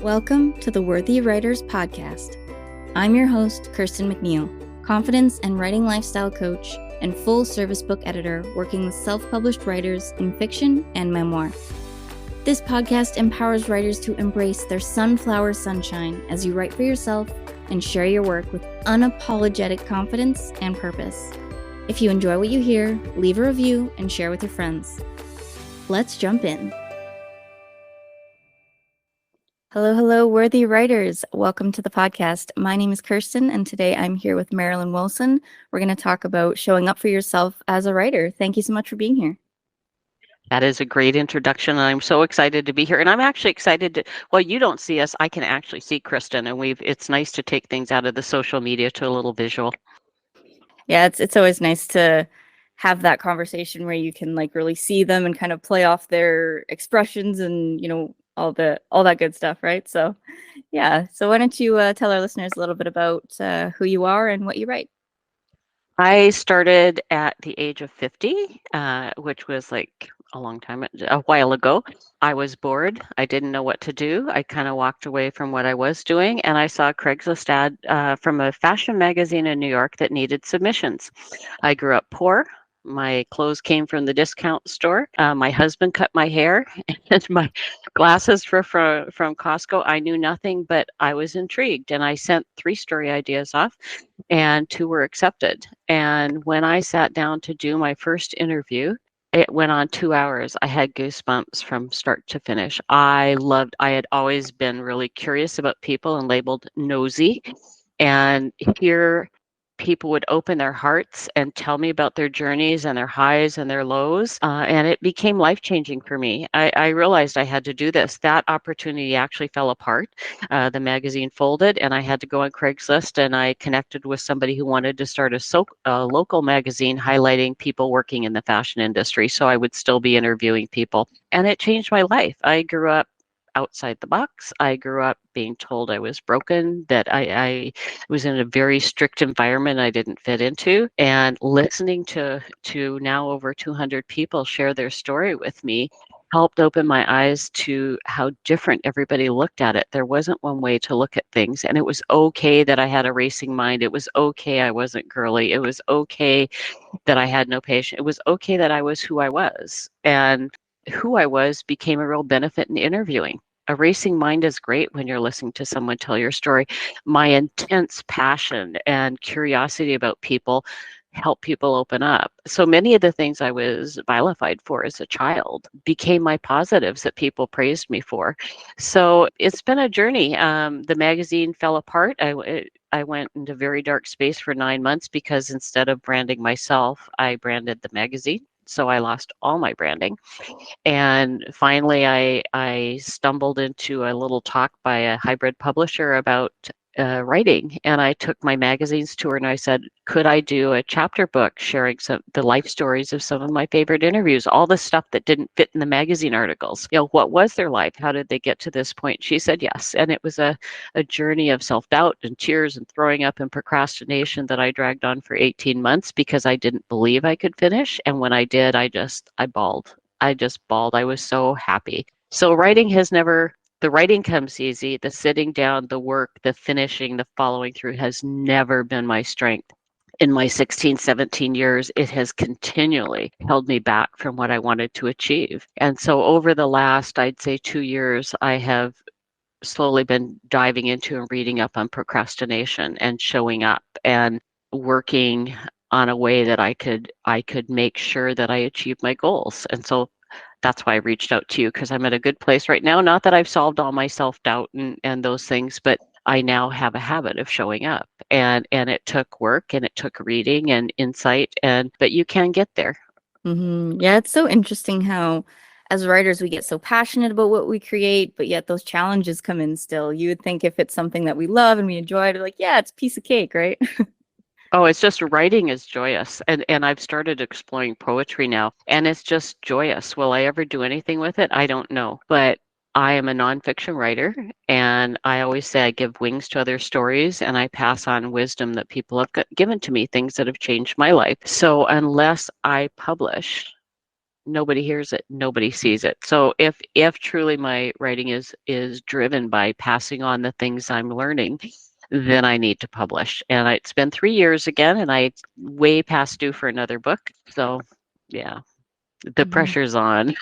Welcome to the Worthy Writers Podcast. I'm your host, Kirsten McNeil, confidence and writing lifestyle coach and full-service book editor working with self-published writers in fiction and memoir. This podcast empowers writers to embrace their sunflower sunshine as you write for yourself and share your work with unapologetic confidence and purpose. If you enjoy what you hear, leave a review and share with your friends. Let's jump in. Hello, worthy writers. Welcome to the podcast. My name is Kirsten, and today I'm here with Marilyn Wilson. We're going to talk about showing up for yourself as a writer. Thank you so much for being here. That is a great introduction, and I'm so excited to be here. And I'm actually excited to, well, you don't see us, I can actually see Kristen, and it's nice to take things out of the social media to a little visual. Yeah, it's always nice to have that conversation where you can really see them and kind of play off their expressions and, all that good stuff, right? So, yeah. So why don't you tell our listeners a little bit about who you are and what you write? I started at the age of 50, which was a while ago. I was bored. I didn't know what to do. I kind of walked away from what I was doing, and I saw a Craigslist ad from a fashion magazine in New York that needed submissions. I grew up poor. My clothes came from the discount store. My husband cut my hair, and my glasses were from Costco. I knew nothing, but I was intrigued, and I sent 3 story ideas off, and 2 were accepted. And when I sat down to do my first interview, it went on 2 hours. I had goosebumps from start to finish. I had always been really curious about people and labeled nosy. And here people would open their hearts and tell me about their journeys and their highs and their lows. And it became life-changing for me. I realized I had to do this. That opportunity actually fell apart. The magazine folded, and I had to go on Craigslist, and I connected with somebody who wanted to start a local magazine highlighting people working in the fashion industry. So I would still be interviewing people. And it changed my life. I grew up outside the box. I grew up being told I was broken, that I was in a very strict environment I didn't fit into, and listening to now over 200 people share their story with me helped open my eyes to how different everybody looked at it. There wasn't one way to look at things, and it was okay that I had a racing mind. It was okay I wasn't girly. It was okay that I had no patience. It was okay that I was who I was, and who I was became a real benefit in interviewing. A racing mind is great when you're listening to someone tell your story. My intense passion and curiosity about people help people open up. So many of the things I was vilified for as a child became my positives that people praised me for. So it's been a journey. The magazine fell apart. I went into very dark space for 9 months because instead of branding myself, I branded the magazine. So I lost all my branding. And finally, I stumbled into a little talk by a hybrid publisher about writing. And I took my magazines to her and I said, could I do a chapter book sharing the life stories of some of my favorite interviews, all the stuff that didn't fit in the magazine articles? What was their life? How did they get to this point? She said yes. And it was a journey of self-doubt and tears and throwing up and procrastination that I dragged on for 18 months because I didn't believe I could finish. And when I did, I bawled. I just bawled. I was so happy. So the writing comes easy. The sitting down, the work, the finishing, the following through has never been my strength. In my 16, 17 years, it has continually held me back from what I wanted to achieve. And so over the last, I'd say 2 years, I have slowly been diving into and reading up on procrastination and showing up and working on a way that I could make sure that I achieve my goals. And so that's why I reached out to you, because I'm at a good place right now. Not that I've solved all my self-doubt and those things, but I now have a habit of showing up. And it took work and it took reading and insight, but you can get there. Mm-hmm. Yeah, it's so interesting how as writers we get so passionate about what we create, but yet those challenges come in still. You would think if it's something that we love and we enjoy it, yeah, it's a piece of cake, right? Oh, it's just writing is joyous. And I've started exploring poetry now, and it's just joyous. Will I ever do anything with it? I don't know. But I am a nonfiction writer, and I always say I give wings to other stories, and I pass on wisdom that people have given to me, things that have changed my life. So unless I publish, nobody hears it, nobody sees it. So if truly my writing is driven by passing on the things I'm learning, then I need to publish. And it's been 3 years again, and I way past due for another book. So yeah, the pressure's on.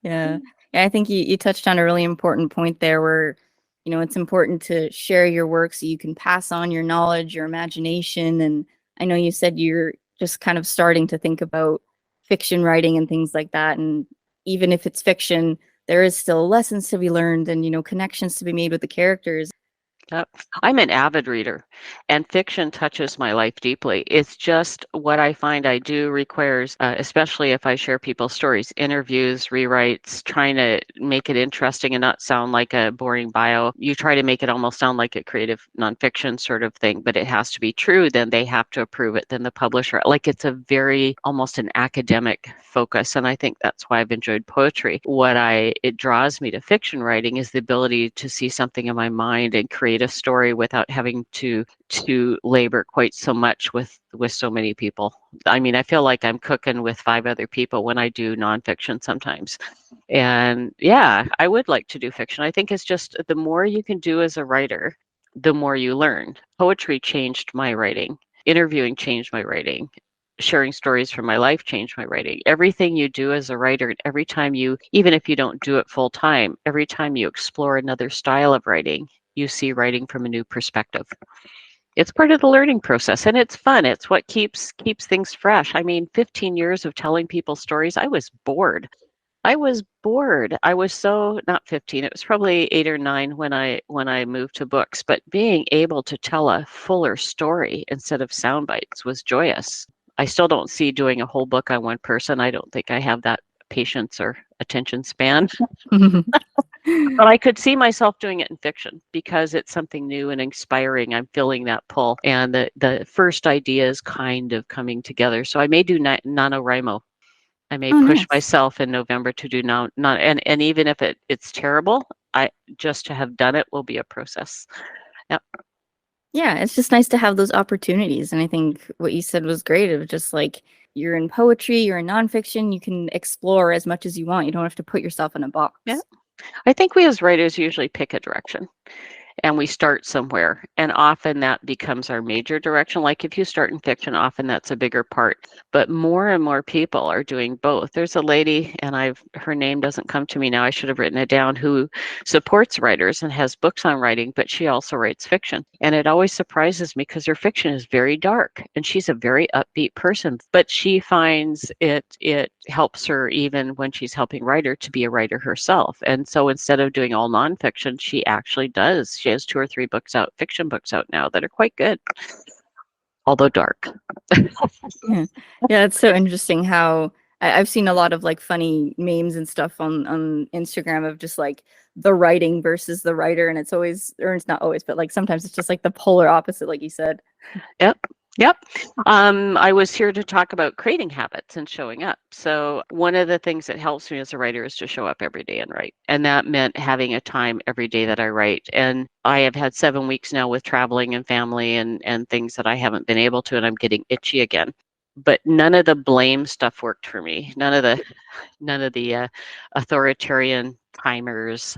Yeah. Yeah, I think you touched on a really important point there where, it's important to share your work so you can pass on your knowledge, your imagination. And I know you said you're just kind of starting to think about fiction writing and things like that. And even if it's fiction, there is still lessons to be learned and, connections to be made with the characters. Yep. I'm an avid reader, and fiction touches my life deeply. It's just what I find I do requires, especially if I share people's stories, interviews, rewrites, trying to make it interesting and not sound like a boring bio. You try to make it almost sound like a creative nonfiction sort of thing, but it has to be true. Then they have to approve it. Then the publisher, like it's a very almost an academic focus. And I think that's why I've enjoyed poetry. It draws me to fiction writing is the ability to see something in my mind and create a story without having to labor quite so much with so many people. I mean, I feel like I'm cooking with 5 other people when I do nonfiction sometimes. And yeah, I would like to do fiction. I think it's just the more you can do as a writer, the more you learn. Poetry changed my writing. Interviewing changed my writing. Sharing stories from my life changed my writing. Everything you do as a writer, every time even if you don't do it full time, every time you explore another style of writing, you see writing from a new perspective. It's part of the learning process, and it's fun. It's what keeps things fresh. I mean, 15 years of telling people stories, I was bored. I was bored. I was so not 15. It was probably 8 or 9 when I moved to books, but being able to tell a fuller story instead of sound bites was joyous. I still don't see doing a whole book on one person. I don't think I have that patience or attention span. But I could see myself doing it in fiction because it's something new and inspiring. I'm feeling that pull, and the first idea is kind of coming together. So I may do NaNoWriMo. I may push Nice. myself in November to do and even if it's terrible, I just to have done it will be a process. Yep. Yeah, it's just nice to have those opportunities. And I think what you said was great. It was just like you're in poetry, you're in nonfiction, you can explore as much as you want. You don't have to put yourself in a box. Yeah. I think we as writers usually pick a direction and we start somewhere, and often that becomes our major direction. Like if you start in fiction, often that's a bigger part, but more and more people are doing both. There's a lady, and her name doesn't come to me now, I should have written it down, who supports writers and has books on writing, but she also writes fiction. And it always surprises me because her fiction is very dark and she's a very upbeat person, but she finds it helps her even when she's helping writer to be a writer herself. And so instead of doing all nonfiction, she actually does. She has 2 or 3 books out, fiction books out now that are quite good, although dark. Yeah, it's so interesting how I've seen a lot of like funny memes and stuff on Instagram of just like the writing versus the writer, and it's always, or it's not always, but like sometimes it's just like the polar opposite, like you said. Yep. I was here to talk about creating habits and showing up. So one of the things that helps me as a writer is to show up every day and write. And that meant having a time every day that I write. And I have had 7 weeks now with traveling and family and things that I haven't been able to, and I'm getting itchy again. But none of the blame stuff worked for me. None of the authoritarian timers.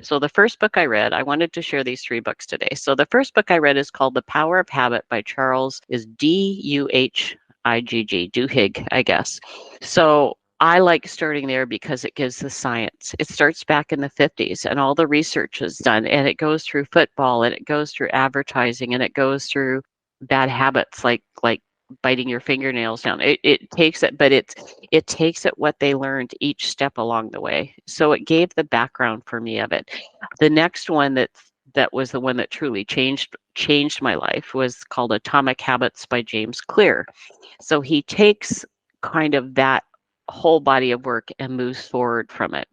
So the first book I read, I wanted to share these 3 books today. So the first book I read is called The Power of Habit by Charles Duhigg, Duhigg, I guess. So I like starting there because it gives the science. It starts back in the 50s and all the research is done, and it goes through football, and it goes through advertising, and it goes through bad habits like biting your fingernails down. It takes it, but it takes it what they learned each step along the way. So it gave the background for me of it. The next one that was the one that truly changed my life was called Atomic Habits by James Clear. So he takes kind of that whole body of work and moves forward from it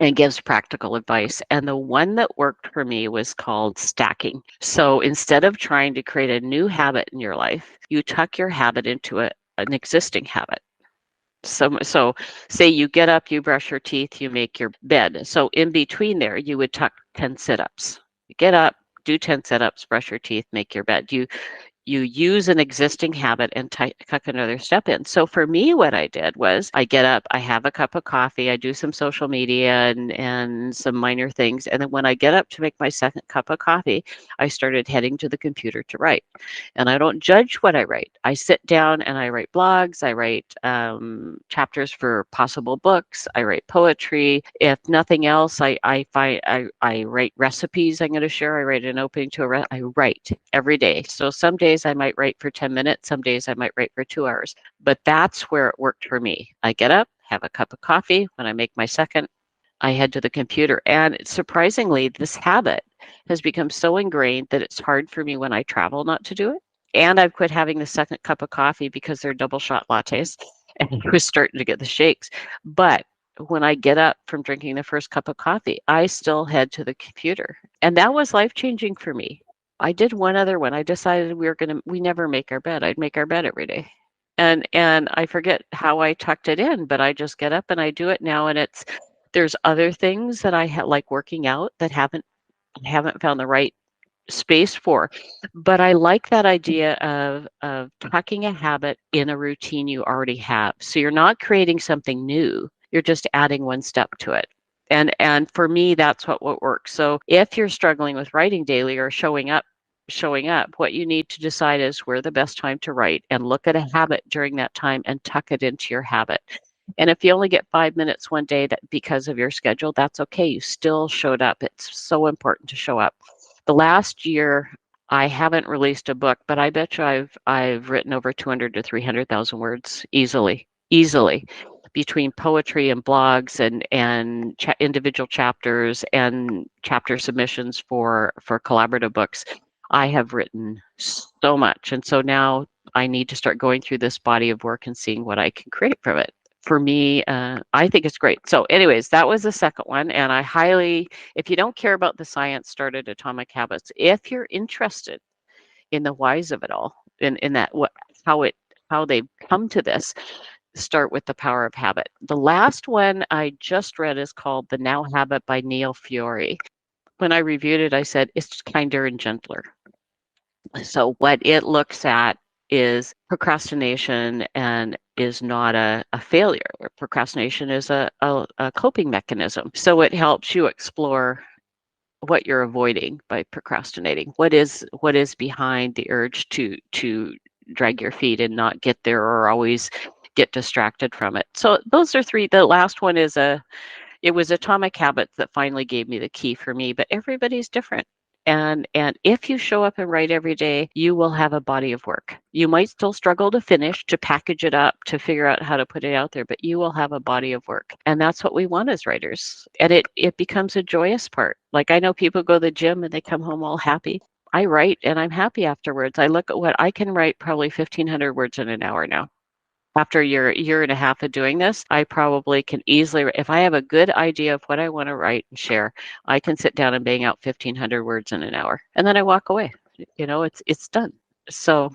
and gives practical advice. And the one that worked for me was called stacking. So instead of trying to create a new habit in your life, you tuck your habit into an existing habit. So say you get up, you brush your teeth, you make your bed. So in between there, you would tuck 10 sit-ups. You get up, do 10 sit-ups, brush your teeth, make your bed. you use an existing habit and tuck another step in. So for me, what I did was I get up, I have a cup of coffee, I do some social media and some minor things. And then when I get up to make my second cup of coffee, I started heading to the computer to write. And I don't judge what I write. I sit down and I write blogs, I write chapters for possible books, I write poetry. If nothing else, I write recipes I'm going to share. I write an opening to I write every day. So some days I might write for 10 minutes, some days I might write for 2 hours. But that's where it worked for me. I get up, have a cup of coffee. When I make my second, I head to the computer. And surprisingly, this habit has become so ingrained that it's hard for me when I travel not to do it. And I've quit having the second cup of coffee because they're double shot lattes and I was starting to get the shakes. But when I get up from drinking the first cup of coffee, I still head to the computer. And that was life-changing for me. I did one other one. I decided we never make our bed. I'd make our bed every day. And I forget how I tucked it in, but I just get up and I do it now. And there's other things that I like working out that haven't found the right space for. But I like that idea of tucking a habit in a routine you already have. So you're not creating something new. You're just adding one step to it. And for me, that's what works. So if you're struggling with writing daily or showing up, what you need to decide is where the best time to write and look at a habit during that time and tuck it into your habit. And if you only get 5 minutes one day that because of your schedule, that's okay. You still showed up. It's so important to show up. The last year, I haven't released a book, but I bet you I've written over 200 to 300,000 words easily between poetry and blogs and individual chapters and chapter submissions for collaborative books. I have written so much. And so now I need to start going through this body of work and seeing what I can create from it. For me, I think it's great. So anyways, that was the second one. And I highly, if you don't care about the science, start at Atomic Habits. If you're interested in the whys of it all, in that how they come to this, start with The Power of Habit. The last one I just read is called The Now Habit by Neil Fiore. When I reviewed it, I said it's kinder and gentler. So what it looks at is procrastination and is not a failure. Procrastination is a coping mechanism. So it helps you explore what you're avoiding by procrastinating. What is behind the urge to drag your feet and not get there or always get distracted from it. So those are three. The last one is it was Atomic Habits that finally gave me the key for me, but everybody's different. And if you show up and write every day, you will have a body of work. You might still struggle to finish, to package it up, to figure out how to put it out there, but you will have a body of work. And that's what we want as writers. And it becomes a joyous part. Like I know people go to the gym and they come home all happy. I write and I'm happy afterwards. I look at what I can write, probably 1,500 words in an hour now. After a year and a half of doing this, I probably can easily, if I have a good idea of what I want to write and share, I can sit down and bang out 1,500 words in an hour. And then I walk away. It's done. So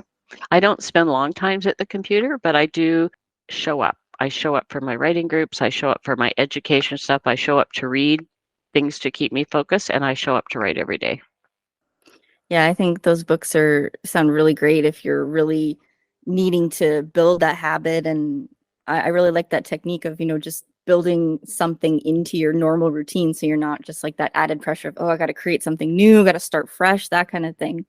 I don't spend long times at the computer, but I do show up. I show up for my writing groups. I show up for my education stuff. I show up to read things to keep me focused, and I show up to write every day. Yeah, I think those books sound really great if you're really needing to build that habit. And I really like that technique of, just building something into your normal routine. So you're not just like that added pressure of, oh, I got to create something new, got to start fresh, that kind of thing.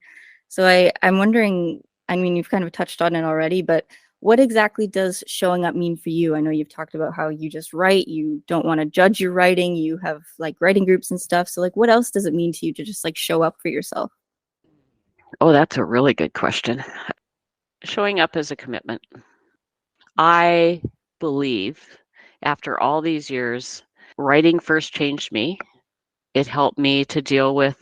So I'm wondering, I mean, you've kind of touched on it already, but what exactly does showing up mean for you? I know you've talked about how you just write, you don't want to judge your writing, you have like writing groups and stuff. So like, what else does it mean to you to just like show up for yourself? Oh, that's a really good question. Showing up is a commitment. I believe after all these years, writing first changed me. It helped me to deal with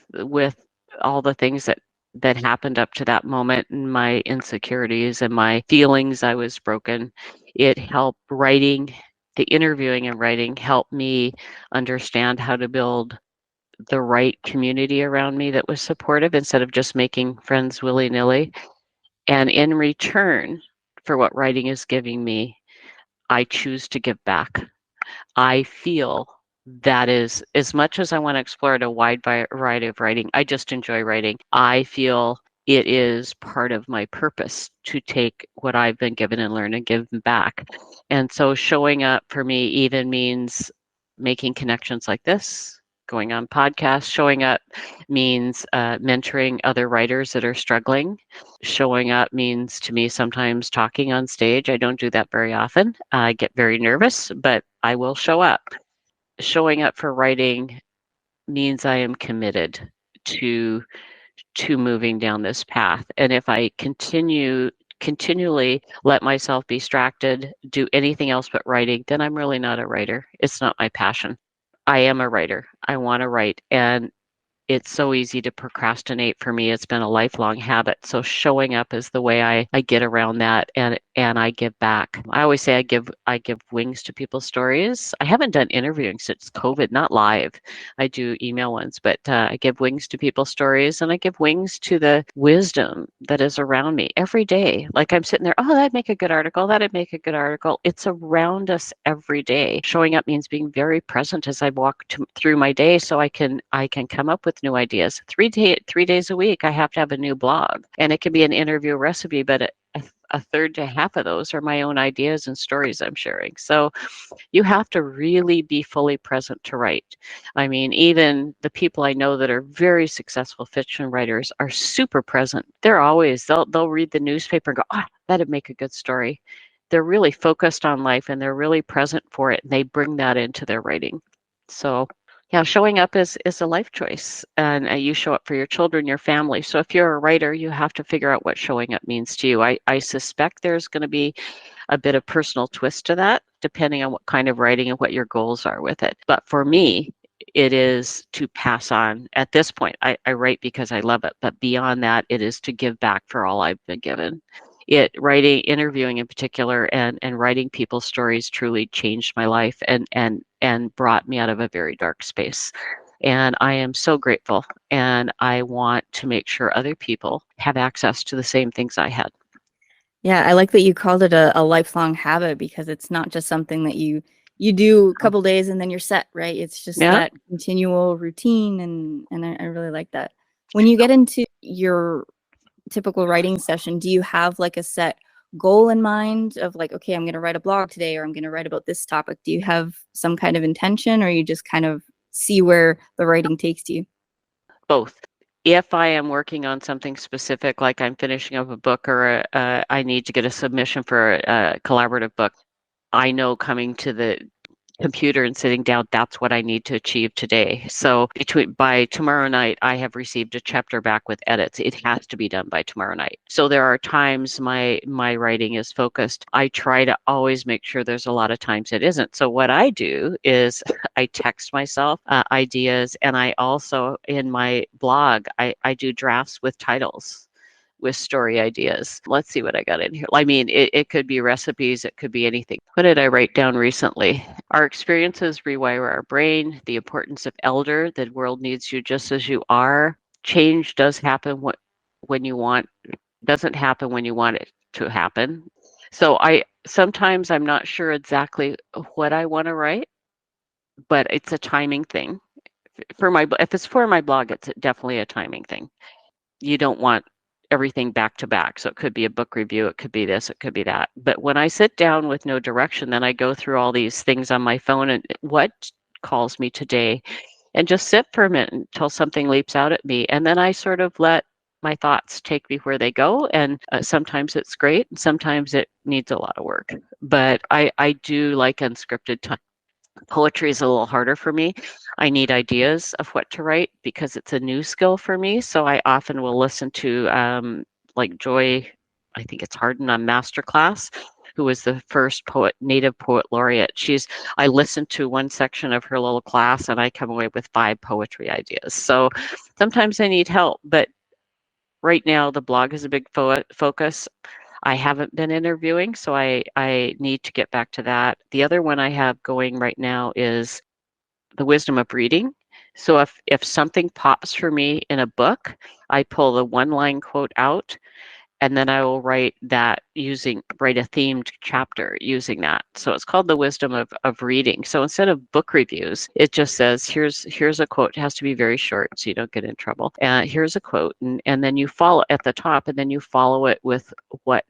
all the things that happened up to that moment and my insecurities and my feelings I was broken. It helped the interviewing and writing helped me understand how to build the right community around me that was supportive instead of just making friends willy-nilly. And in return for what writing is giving me, I choose to give back. I feel that is, as much as I want to explore a wide variety of writing, I just enjoy writing. I feel it is part of my purpose to take what I've been given and learn and give back. And so showing up for me even means making connections like this, going on podcasts. Showing up means mentoring other writers that are struggling. Showing up means, to me, sometimes talking on stage. I don't do that very often. I get very nervous, but I will show up. Showing up for writing means I am committed to moving down this path. And if I continually let myself be distracted, do anything else but writing, then I'm really not a writer. It's not my passion. I am a writer. I want to write. And it's so easy to procrastinate for me. It's been a lifelong habit. So showing up is the way I get around that, and I give back. I always say I give wings to people's stories. I haven't done interviewing since COVID, not live. I do email ones, but I give wings to people's stories, and I give wings to the wisdom that is around me every day. Like I'm sitting there, oh, that'd make a good article. That'd make a good article. It's around us every day. Showing up means being very present as I walk through my day, so I can come up with new ideas. 3 days a week, I have to have a new blog, and it can be an interview recipe, but a third to half of those are my own ideas and stories I'm sharing. So you have to really be fully present to write. I mean, even the people I know that are very successful fiction writers are super present. They'll read the newspaper and go, oh, that'd make a good story. They're really focused on life, and they're really present for it, and they bring that into their writing. So yeah, showing up is a life choice, and you show up for your children, your family. So if you're a writer, you have to figure out what showing up means to you. I suspect there's going to be a bit of personal twist to that, depending on what kind of writing and what your goals are with it. But for me, it is to pass on. At this point, I write because I love it, but beyond that, it is to give back for all I've been given. Writing, interviewing in particular, and writing people's stories truly changed my life and brought me out of a very dark space. And I am so grateful, and I want to make sure other people have access to the same things I had. Yeah, I like that you called it a lifelong habit, because it's not just something that you do a couple days and then you're set, right? It's just Yeah. that continual routine, and I really like that. When you get into your typical writing session, do you have like a set goal in mind of like, okay, I'm going to write a blog today, or I'm going to write about this topic? Do you have some kind of intention, or you just kind of see where the writing takes you? Both. If I am working on something specific, like I'm finishing up a book, or I need to get a submission for a collaborative book, I know coming to the computer and sitting down, that's what I need to achieve today. So by tomorrow night, I have received a chapter back with edits. It has to be done by tomorrow night. So there are times my writing is focused. I try to always make sure there's a lot of times it isn't. So what I do is I text myself ideas, and I also, in my blog, I do drafts with titles, with story ideas. Let's see what I got in here. I mean, it could be recipes, it could be anything. What did I write down recently? Our experiences rewire our brain, the importance of elder, the world needs you just as you are. Change does happen when you want, doesn't happen when you want it to happen. So sometimes I'm not sure exactly what I want to write, but it's a timing thing. If it's for my blog, it's definitely a timing thing. You don't want everything back to back. So it could be a book review, it could be this, it could be that. But when I sit down with no direction, then I go through all these things on my phone and what calls me today, and just sit for a minute until something leaps out at me. And then I sort of let my thoughts take me where they go. And sometimes it's great, and sometimes it needs a lot of work. But I do like unscripted time. Poetry is a little harder for me. I need ideas of what to write because it's a new skill for me. So I often will listen to like Joy, I think it's Harden on Masterclass, who was the first native poet laureate. I listened to one section of her little class, and I come away with 5 poetry ideas. So sometimes I need help, but right now the blog is a big focus. I haven't been interviewing, so I need to get back to that. The other one I have going right now is the wisdom of reading. So if something pops for me in a book, I pull the one-line quote out, and then I will write a themed chapter using that. So it's called the wisdom of reading. So instead of book reviews, it just says, here's a quote. It has to be very short so you don't get in trouble. Here's a quote, and then you follow at the top, and then you follow it with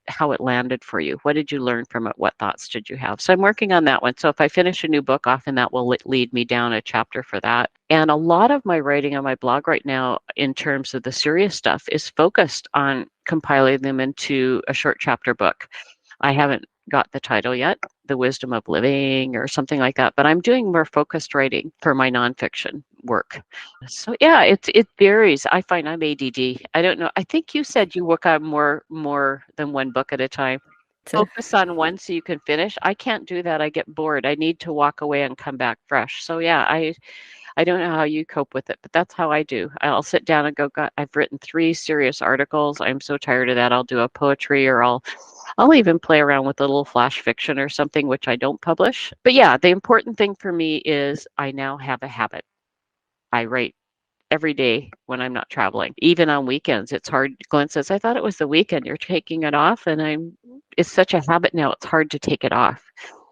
how it landed for you. What did you learn from it? What thoughts did you have? So I'm working on that one. So if I finish a new book, often that will lead me down a chapter for that. And a lot of my writing on my blog right now, in terms of the serious stuff, is focused on compiling them into a short chapter book. I haven't got the title yet, The Wisdom of Living or something like that, but I'm doing more focused writing for my nonfiction work. So yeah, it varies. I find I'm ADD. I don't know. I think you said you work on more than one book at a time. Focus on one so you can finish. I can't do that. I get bored. I need to walk away and come back fresh. So yeah, I don't know how you cope with it, but that's how I do. I'll sit down and go, God, I've written 3 serious articles. I'm so tired of that. I'll do a poetry, or I'll even play around with a little flash fiction or something, which I don't publish. But yeah, the important thing for me is I now have a habit. I write every day when I'm not traveling, even on weekends. It's hard. Glenn says, I thought it was the weekend. You're taking it off. And it's such a habit now. It's hard to take it off.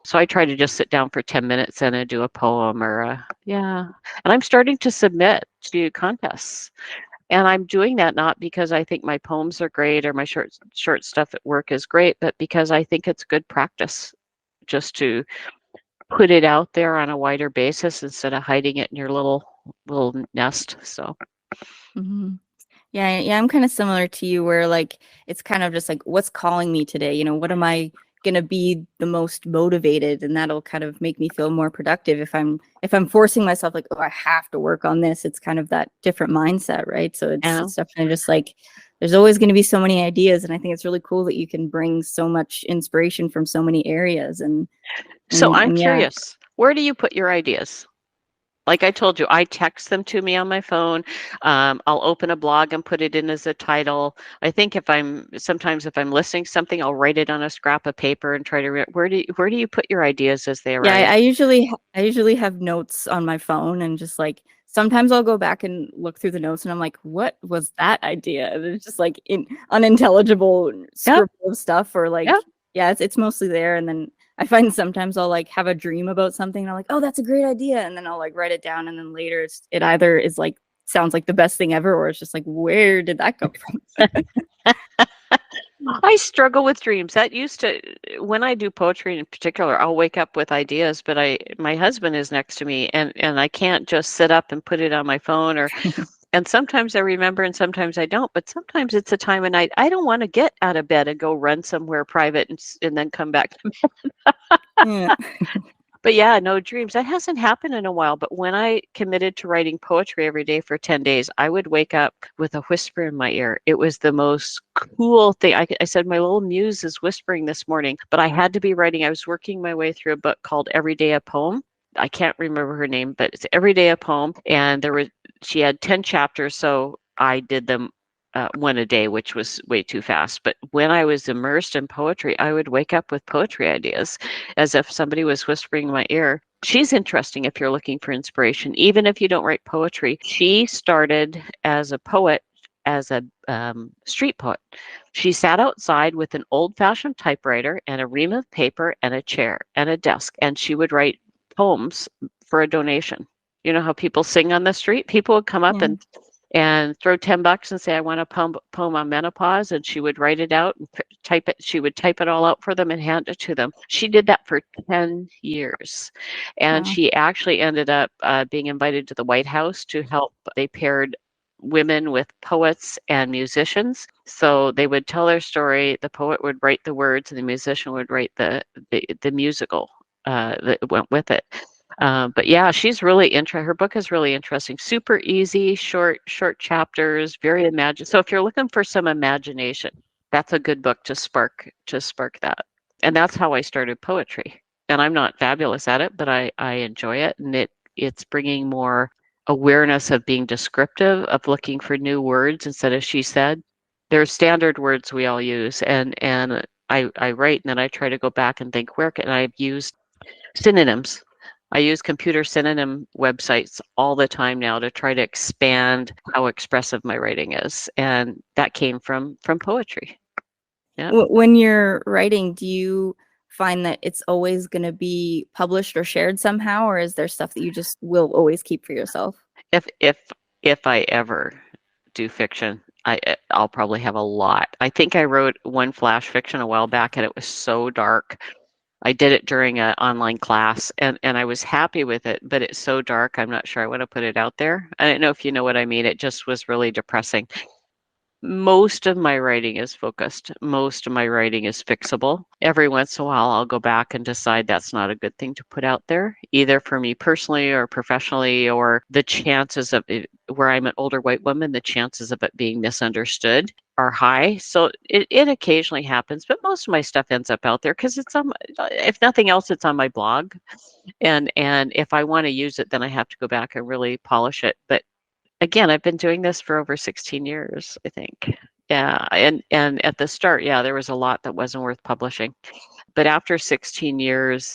So I try to just sit down for 10 minutes and do a poem yeah. And I'm starting to submit to contests. And I'm doing that not because I think my poems are great or my short stuff at work is great, but because I think it's good practice just to put it out there on a wider basis instead of hiding it in your little nest. So. Mm-hmm. Yeah, I'm kind of similar to you, where like it's kind of just like, what's calling me today? You know, what am I gonna be the most motivated, and that'll kind of make me feel more productive. If I'm forcing myself, like, oh, I have to work on this, it's kind of that different mindset, right? So it's definitely just like there's always going to be so many ideas, and I think it's really cool that you can bring so much inspiration from so many areas. So I'm curious, where do you put your ideas? Like I told you, I text them to me on my phone. I'll open a blog and put it in as a title. I think sometimes if I'm listening to something, I'll write it on a scrap of paper and try to where do you put your ideas as they arise? Yeah, I usually have notes on my phone, and just like sometimes I'll go back and look through the notes, and I'm like, what was that idea? And it's just like unintelligible scribble of stuff, or like it's mostly there. And then I find sometimes I'll like have a dream about something, and I'm like, oh, that's a great idea, and then I'll like write it down, and then later it either is like sounds like the best thing ever, or it's just like, where did that come from? I struggle with dreams. That used to, when I do poetry in particular, I'll wake up with ideas, but my husband is next to me, and I can't just sit up and put it on my phone, and sometimes I remember and sometimes I don't, but sometimes it's a time of night I don't want to get out of bed and go run somewhere private and then come back to bed. Yeah. But yeah, no dreams. That hasn't happened in a while. But when I committed to writing poetry every day for 10 days, I would wake up with a whisper in my ear. It was the most cool thing. I said, my little muse is whispering this morning, but I had to be writing. I was working my way through a book called Every Day a Poem. I can't remember her name, but it's Every Day a Poem. And she had 10 chapters. So I did them one a day, which was way too fast. But when I was immersed in poetry, I would wake up with poetry ideas as if somebody was whispering in my ear. She's interesting if you're looking for inspiration, even if you don't write poetry. She started as a poet, as a street poet. She sat outside with an old-fashioned typewriter and a ream of paper and a chair and a desk, and she would write poems for a donation. You know how people sing on the street? People would come up and throw $10 and say, I want a poem on menopause. And she would write it out and type it. She would type it all out for them and hand it to them. She did that for 10 years. And she actually ended up being invited to the White House to help. They paired women with poets and musicians. So they would tell their story. The poet would write the words and the musician would write the musical that went with it. But yeah, she's really her book is really interesting. Super easy, short chapters, very imaginative. So if you're looking for some imagination, that's a good book to spark that. And that's how I started poetry. And I'm not fabulous at it, but I enjoy it, and it's bringing more awareness of being descriptive, of looking for new words instead of she said. There are standard words we all use, and I write, and then I try to go back and think, where can I've used synonyms? I use computer synonym websites all the time now to try to expand how expressive my writing is. And that came from poetry. Yeah. When you're writing, do you find that it's always going to be published or shared somehow, or is there stuff that you just will always keep for yourself? If if if I ever do fiction, I'll probably have a lot. I think I wrote one flash fiction a while back, and it was so dark. I did it during an online class, and I was happy with it, but it's so dark, I'm not sure I want to put it out there. I don't know if you know what I mean. It just was really depressing. Most of my writing is focused. Most of my writing is fixable. Every once in a while, I'll go back and decide that's not a good thing to put out there, either for me personally or professionally, or the chances of it, where I'm an older white woman, the chances of it being misunderstood are high. So it occasionally happens, but most of my stuff ends up out there because it's on, if nothing else, it's on my blog. And if I want to use it, then I have to go back and really polish it. But again, I've been doing this for over 16 years, I think. Yeah, and at the start, yeah, there was a lot that wasn't worth publishing. But after 16 years,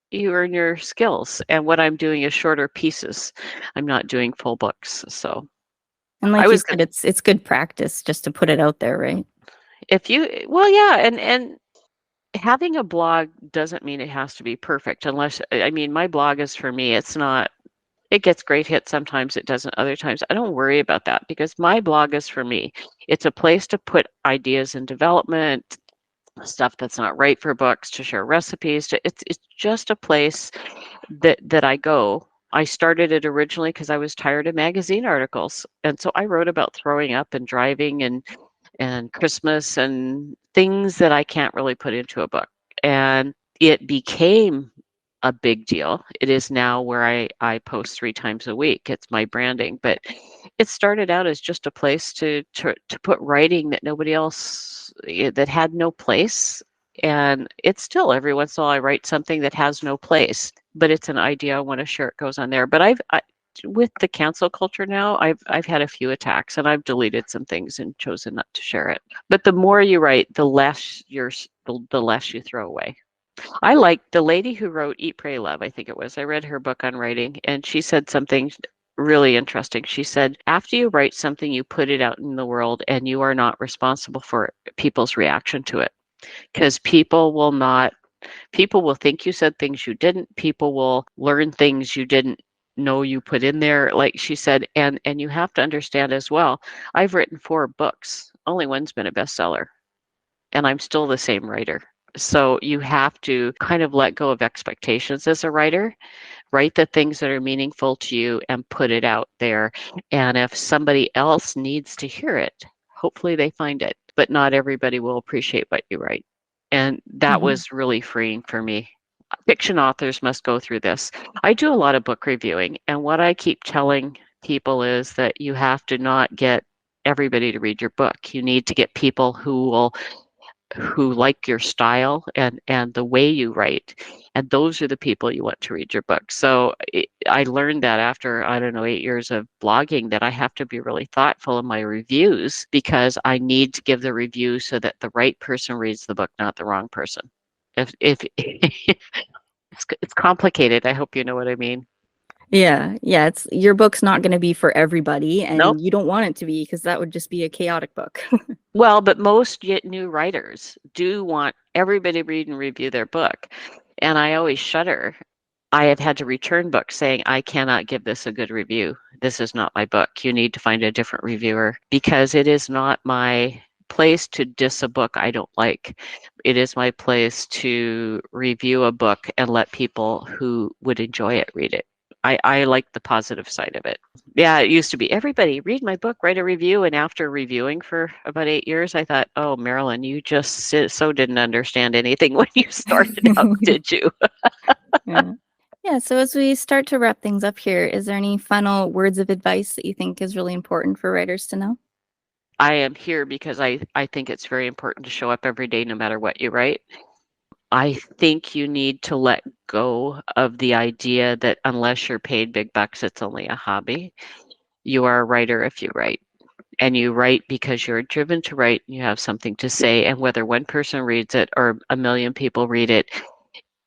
you earn your skills. And what I'm doing is shorter pieces. I'm not doing full books. So And I like you was said, it's good practice just to put it out there, right? if you well, yeah, and having a blog doesn't mean it has to be perfect unless I mean my blog is for me. It's not it gets great hits sometimes, it doesn't other times. I don't worry about that because my blog is for me. It's a place to put ideas in development, stuff that's not right for books, to share recipes. It's just a place that I go. I started it originally because I was tired of magazine articles. And so I wrote about throwing up and driving and Christmas and things that I can't really put into a book. And it became a big deal. It is now where I post 3 times a week. It's my branding, but it started out as just a place to put writing that nobody else that had no place. And it's still every once in a while I write something that has no place, but it's an idea I want to share. It goes on there. But with the cancel culture now, I've had a few attacks and I've deleted some things and chosen not to share it. But the more you write, the less you throw away. I like the lady who wrote Eat, Pray, Love, I think it was. I read her book on writing, and she said something really interesting. She said, after you write something, you put it out in the world, and you are not responsible for people's reaction to it. Because people will think you said things you didn't. People will learn things you didn't know you put in there, like she said. And you have to understand as well, I've written 4 books. Only one's been a bestseller, and I'm still the same writer. So you have to kind of let go of expectations as a writer, write the things that are meaningful to you and put it out there. And if somebody else needs to hear it, hopefully they find it. But not everybody will appreciate what you write. And that Mhm. was really freeing for me. Fiction authors must go through this. I do a lot of book reviewing, and what I keep telling people is that you have to not get everybody to read your book. You need to get people who like your style and the way you write, and those are the people you want to read your book. So I learned that after, I don't know, 8 years of blogging, that I have to be really thoughtful in my reviews because I need to give the review so that the right person reads the book, not the wrong person. If it's complicated, I hope you know what I mean. Yeah, yeah, it's your book's not going to be for everybody, Nope. and you don't want it to be because that would just be a chaotic book. Well, but most new writers do want everybody to read and review their book. And I always shudder. I have had to return books saying, I cannot give this a good review. This is not my book. You need to find a different reviewer because it is not my place to diss a book I don't like. It is my place to review a book and let people who would enjoy it read it. I like the positive side of it. Yeah, it used to be everybody read my book, write a review. And after reviewing for about 8 years, I thought, oh, Marilyn, you just so didn't understand anything when you started out, did you? Yeah. Yeah, so as we start to wrap things up here, is there any final words of advice that you think is really important for writers to know? I am here because I think it's very important to show up every day, no matter what you write. I think you need to let go of the idea that unless you're paid big bucks, it's only a hobby. You are a writer if you write. And you write because you're driven to write and you have something to say. And whether one person reads it or a million people read it,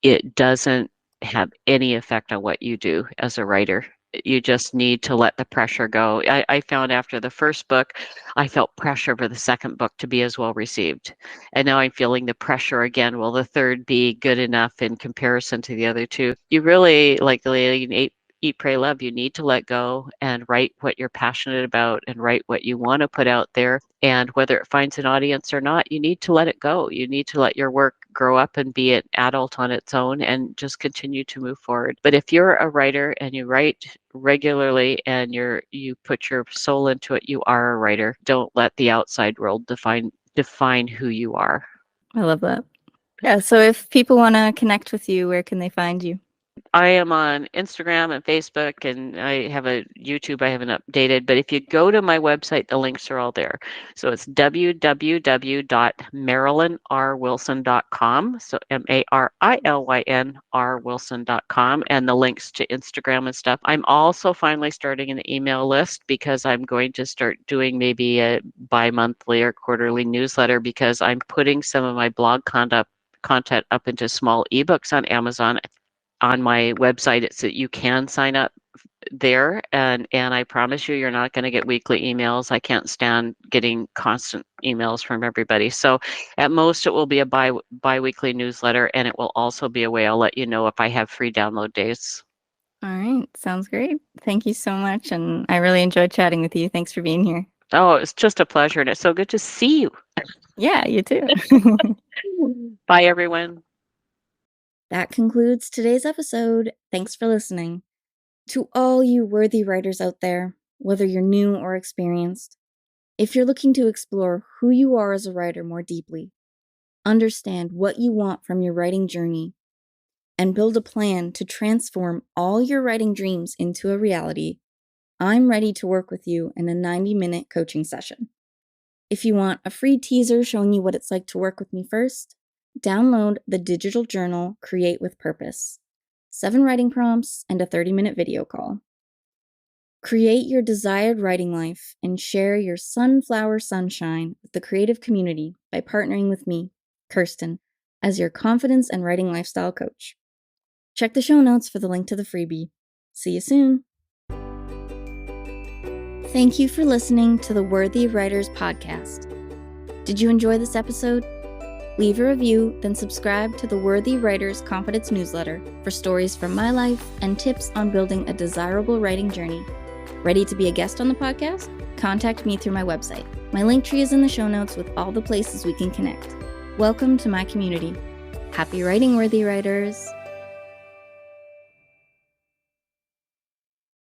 it doesn't have any effect on what you do as a writer. You just need to let the pressure go. I found after the first book, I felt pressure for the second book to be as well received. And now I'm feeling the pressure again. Will the third be good enough in comparison to the other two? You really, like the lady in Eat, Pray, Love, you need to let go and write what you're passionate about and write what you want to put out there. And whether it finds an audience or not, you need to let it go. You need to let your work grow up and be an adult on its own and just continue to move forward. But if you're a writer and you write regularly and you put your soul into it, you are a writer. Don't let the outside world define who you are. I love that. Yeah, so if people want to connect with you, where can they find you? I am on Instagram and Facebook, and I have a YouTube I haven't updated. But if you go to my website, the links are all there. So it's www.marilynrwilson.com. So MarilynRWilson.com, and the links to Instagram and stuff. I'm also finally starting an email list because I'm going to start doing maybe a bi-monthly or quarterly newsletter, because I'm putting some of my blog content up into small ebooks on Amazon. On my website, it's that you can sign up there, and I promise you're not going to get weekly emails. I can't stand getting constant emails from everybody. So at most it will be a bi-weekly newsletter, and it will also be a way I'll let you know if I have free download days. All right, sounds great. Thank you so much, and I really enjoyed chatting with you. Thanks for being here. Oh, it's just a pleasure, and it's so good to see you. Yeah, you too. Bye, everyone. That concludes today's episode. Thanks for listening. To all you worthy writers out there, whether you're new or experienced, if you're looking to explore who you are as a writer more deeply, understand what you want from your writing journey, and build a plan to transform all your writing dreams into a reality, I'm ready to work with you in a 90-minute coaching session. If you want a free teaser showing you what it's like to work with me first, download the digital journal Create with Purpose, 7 writing prompts, and a 30-minute video call. Create your desired writing life and share your sunflower sunshine with the creative community by partnering with me, Kirsten, as your confidence and writing lifestyle coach. Check the show notes for the link to the freebie. See you soon. Thank you for listening to the Worthy Writers Podcast. Did you enjoy this episode? Leave a review, then subscribe to the Worthy Writers Confidence newsletter for stories from my life and tips on building a desirable writing journey. Ready to be a guest on the podcast? Contact me through my website. My link tree is in the show notes with all the places we can connect. Welcome to my community. Happy writing, Worthy Writers!